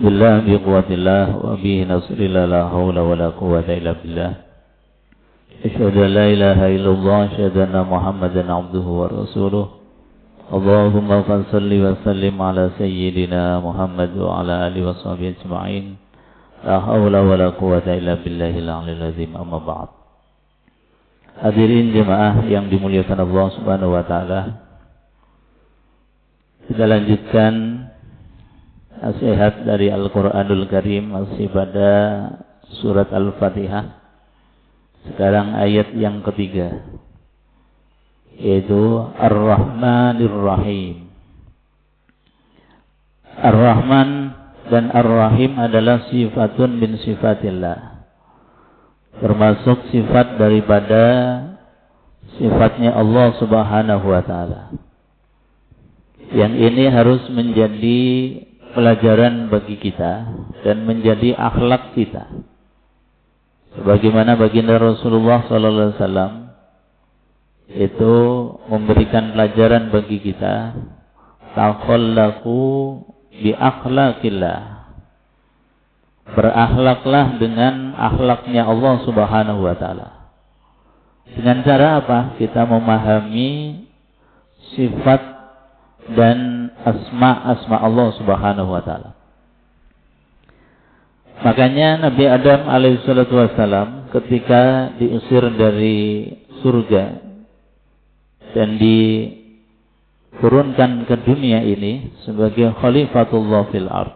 Billah biquwatillah wa bihi nasrillah la hawla wa la quwwata illa billah. Asyhadu an la ilaha illallah, asyhadu anna Muhammadan abduhu wa rasuluh. Allahumma salli wa sallim ala sayyidina Muhammad wa ala alihi wa sahbihi ajma'in. La hawla wa la quwwata illa billahil aliyyil azim. Amma ba'd. Hadirin jemaah yang dimuliakan Allah Subhanahu wa taala. Kita lanjutkan nasihat dari Al-Qur'anul Karim masih pada surat Al-Fatihah. Sekarang ayat yang ketiga, yaitu Ar-Rahmanir Rahim. Ar-Rahman dan Ar-Rahim adalah sifatun min sifatillah, termasuk sifat daripada sifatnya Allah Subhanahu wa taala. Yang ini harus menjadi pelajaran bagi kita dan menjadi akhlak kita. Sebagaimana baginda Rasulullah sallallahu alaihi wasallam itu memberikan pelajaran bagi kita, takhallaqu bi akhlaqillah. Berakhlaklah dengan akhlaknya Allah Subhanahu wa taala. Dengan cara apa? Kita memahami sifat dan asma Allah Subhanahu wa taala. Makanya Nabi Adam alaihissalatu wassalam ketika diusir dari surga dan diturunkan ke dunia ini sebagai khalifatullah fil ard,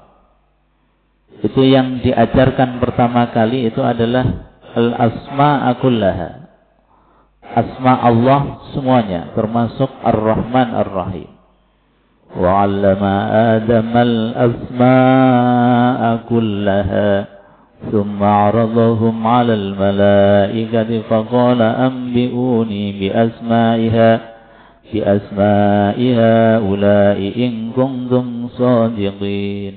itu yang diajarkan pertama kali itu adalah al-asma'a kullaha. Asma Allah semuanya, termasuk Ar-Rahman Ar-Rahim. وَعَلَّمَ آدَمَ الْأَسْمَاءَ كُلَّهَا ثُمَّ عَرَضَهُمْ عَلَى الْمَلَائِكَةِ فَقَالَ أَنْبِئُونِي بِأَسْمَاءِ هَؤُلَاءِ إِنْ كُنْتُمْ صَادِقِينَ.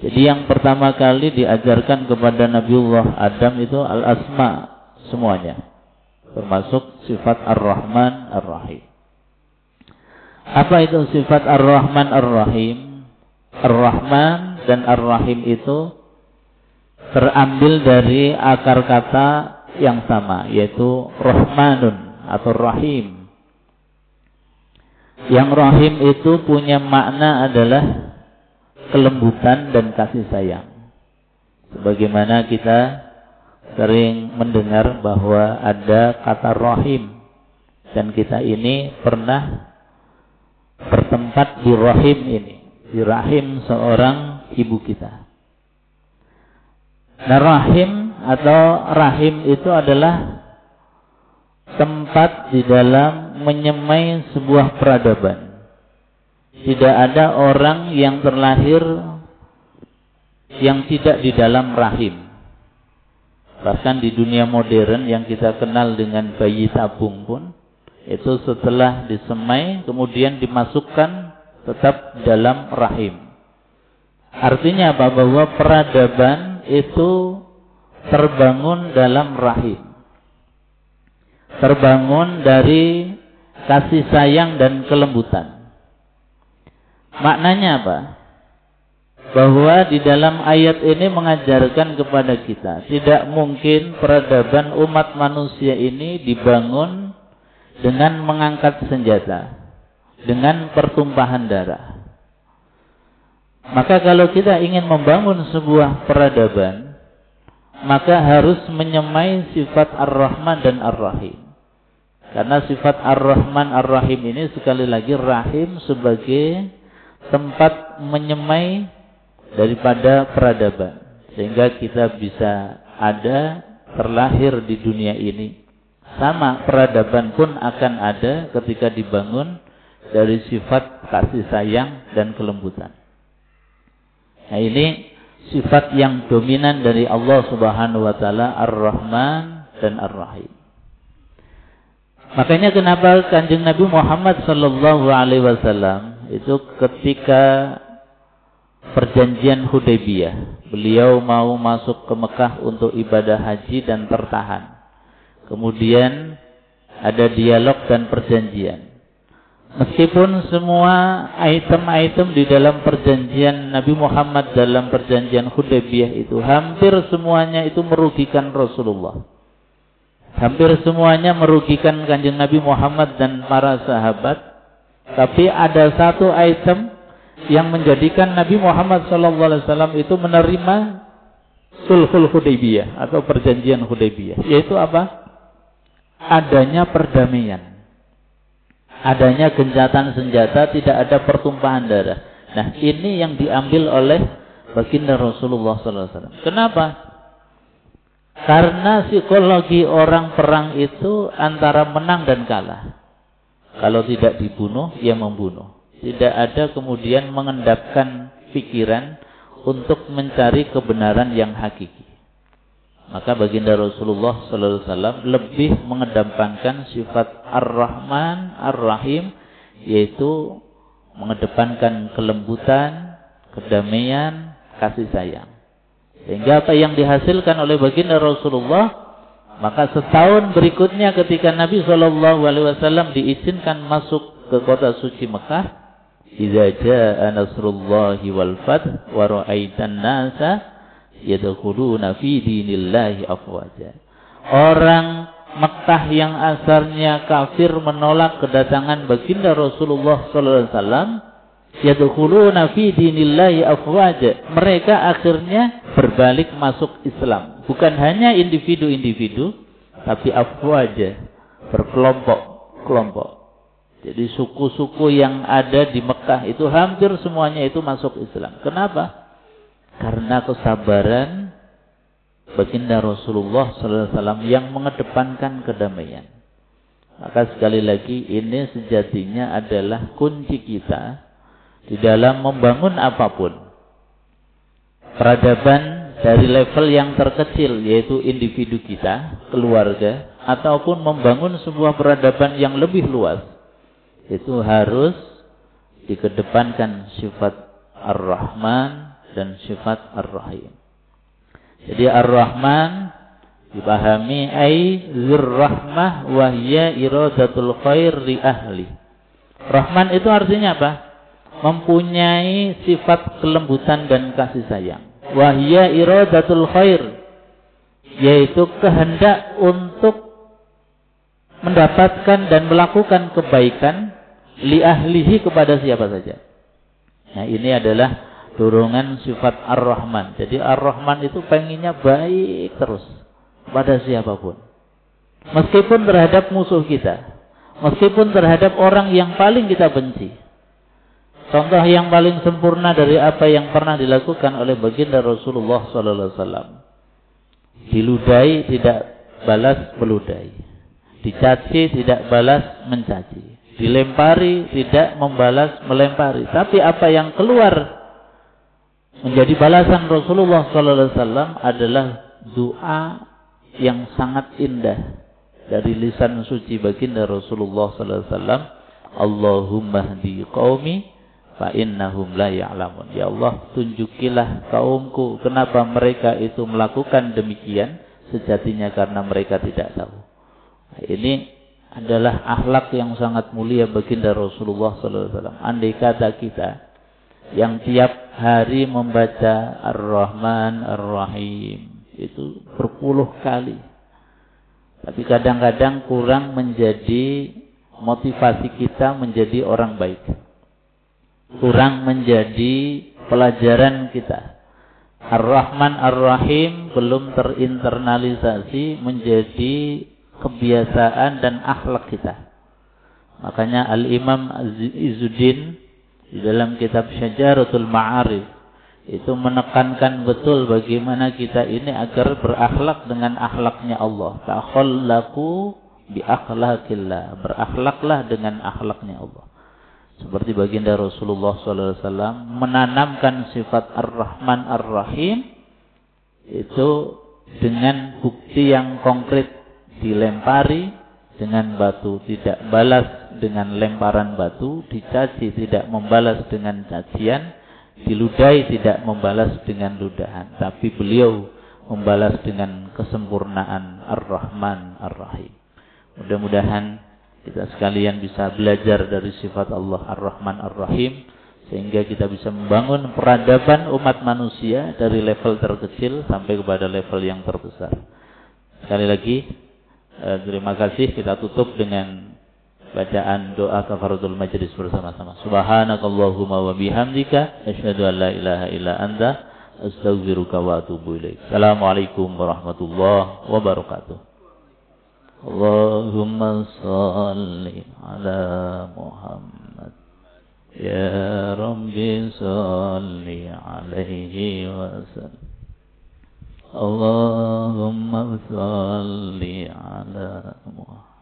Jadi yang pertama kali diajarkan kepada Nabiullah Adam itu al-asma semuanya, termasuk sifat Ar-Rahman Ar-Rahim. Apa itu sifat Ar-Rahman Ar-Rahim? Ar-Rahman dan Ar-Rahim itu terambil dari akar kata yang sama, yaitu Rahmanun atau Rahim. Yang Rahim itu punya makna adalah kelembutan dan kasih sayang. Sebagaimana kita sering mendengar bahwa ada kata Rahim, dan kita ini pernah bertempat di rahim ini, di rahim seorang ibu kita. Nah, rahim atau rahim itu adalah tempat di dalam menyemai sebuah peradaban. Tidak ada orang yang terlahir yang tidak di dalam rahim. Bahkan di dunia modern yang kita kenal dengan bayi tabung pun, itu setelah disemai kemudian dimasukkan tetap dalam rahim. Artinya apa? Bahwa peradaban itu terbangun dalam rahim, terbangun dari kasih sayang dan kelembutan. Maknanya apa? Bahwa di dalam ayat ini mengajarkan kepada kita, tidak mungkin peradaban umat manusia ini dibangun dengan mengangkat senjata, dengan pertumpahan darah. Maka kalau kita ingin membangun sebuah peradaban, maka harus menyemai sifat Ar-Rahman dan Ar-Rahim. Karena sifat Ar-Rahman Ar-Rahim ini sekali lagi rahim sebagai tempat menyemai daripada peradaban, sehingga kita bisa ada terlahir di dunia ini. Sama peradaban pun akan ada ketika dibangun dari sifat kasih sayang dan kelembutan. Nah, ini sifat yang dominan dari Allah Subhanahu wa taala, Ar-Rahman dan Ar-Rahim. Makanya kenapa Kanjeng Nabi Muhammad sallallahu alaihi wasallam itu ketika perjanjian Hudaybiyah, beliau mau masuk ke Mekah untuk ibadah haji dan tertahan. Kemudian ada dialog dan perjanjian. Meskipun semua item-item di dalam perjanjian Nabi Muhammad dalam perjanjian Hudaybiyah itu hampir semuanya itu merugikan Rasulullah. Hampir semuanya merugikan Kanjeng Nabi Muhammad dan para sahabat. Tapi ada satu item yang menjadikan Nabi Muhammad SAW itu menerima Sulhul Hudaybiyah atau perjanjian Hudaybiyah. Yaitu apa? Adanya perdamaian. Adanya gencatan senjata, tidak ada pertumpahan darah. Nah, ini yang diambil oleh baginda Rasulullah SAW. Kenapa? Karena psikologi orang perang itu antara menang dan kalah. Kalau tidak dibunuh, ya membunuh. Tidak ada kemudian mengendapkan pikiran untuk mencari kebenaran yang hakiki. Maka baginda Rasulullah SAW lebih mengedepankan sifat Ar-Rahman, Ar-Rahim, yaitu mengedepankan kelembutan, kedamaian, kasih sayang. Sehingga apa yang dihasilkan oleh baginda Rasulullah, maka setahun berikutnya ketika Nabi SAW diizinkan masuk ke kota suci Mekah, "Idza jaa nasrullahi wal fath wa ra'aitan nasa yadkhuluna fi dinillahi afwaja." Orang Mekkah yang asalnya kafir menolak kedatangan baginda Rasulullah sallallahu alaihi wasallam, yadkhuluna fi dinillahi afwaja. Mereka akhirnya berbalik masuk Islam. Bukan hanya individu-individu, tapi afwaja, berkelompok-kelompok. Jadi suku-suku yang ada di Mekkah itu hampir semuanya itu masuk Islam. Kenapa? Karena kesabaran baginda Rasulullah SAW yang mengedepankan kedamaian. Maka sekali lagi ini sejatinya adalah kunci kita di dalam membangun apapun. Peradaban dari level yang terkecil yaitu individu kita, keluarga, ataupun membangun sebuah peradaban yang lebih luas, itu harus dikedepankan sifat Ar-Rahman dan sifat Ar-Rahim. Jadi Ar-Rahman dipahami ai zurrahmah wa hiya iradatul khair li ahli. Rahman itu artinya apa? Mempunyai sifat kelembutan dan kasih sayang. Wa hiya iradatul khair, yaitu kehendak untuk mendapatkan dan melakukan kebaikan li ahlihi kepada siapa saja. Nah, ini adalah dorongan sifat Ar-Rahman. Jadi Ar-Rahman itu pengennya baik terus pada siapapun. Meskipun terhadap musuh kita, meskipun terhadap orang yang paling kita benci. Contoh yang paling sempurna dari apa yang pernah dilakukan oleh baginda Rasulullah SAW. Diludahi tidak balas meludahi. Dicaci tidak balas mencaci. Dilempari tidak membalas melempari. Tapi apa yang keluar menjadi balasan Rasulullah SAW adalah doa yang sangat indah dari lisan suci baginda Rasulullah SAW. Allahumma hdi qaumi fa innahum la ya'lamun. Ya Allah, tunjukilah kaumku kenapa mereka itu melakukan demikian, sejatinya karena mereka tidak tahu. Nah, ini adalah akhlak yang sangat mulia baginda Rasulullah SAW. Andai kata kita yang tiap hari membaca Ar-Rahman Ar-Rahim itu berpuluh kali, tapi kadang-kadang kurang menjadi motivasi kita menjadi orang baik, kurang menjadi pelajaran kita. Ar-Rahman Ar-Rahim belum terinternalisasi menjadi kebiasaan dan akhlak kita. Makanya Al-Imam Izzuddin di dalam kitab Syajaratul Ma'arif itu menekankan betul bagaimana kita ini agar berakhlak dengan akhlaknya Allah. Takhallaku bi akhlaqillah, berakhlaklah dengan akhlaknya Allah. Seperti baginda Rasulullah SAW menanamkan sifat Ar-Rahman Ar-Rahim itu dengan bukti yang konkret. Dilempari dengan batu tidak balas dengan lemparan batu, dicaci tidak membalas dengan cacian, diludahi tidak membalas dengan ludahan, tapi beliau membalas dengan kesempurnaan Ar-Rahman Ar-Rahim. Mudah-mudahan kita sekalian bisa belajar dari sifat Allah Ar-Rahman Ar-Rahim, sehingga kita bisa membangun peradaban umat manusia dari level terkecil sampai kepada level yang terbesar. Sekali lagi, terima kasih. Kita tutup dengan bacaan doa kafaratul majlis bersama-sama. Subhanakallahumma wa bihamdika asyhadu an la ilaha illa anta astaghfiruka wa atubu ilaik. Assalamualaikum warahmatullahi wabarakatuh. Allahumma shalli ala Muhammad ya Rabbi shalli alaihi wasallam. Allahumma shalli ala Muhammad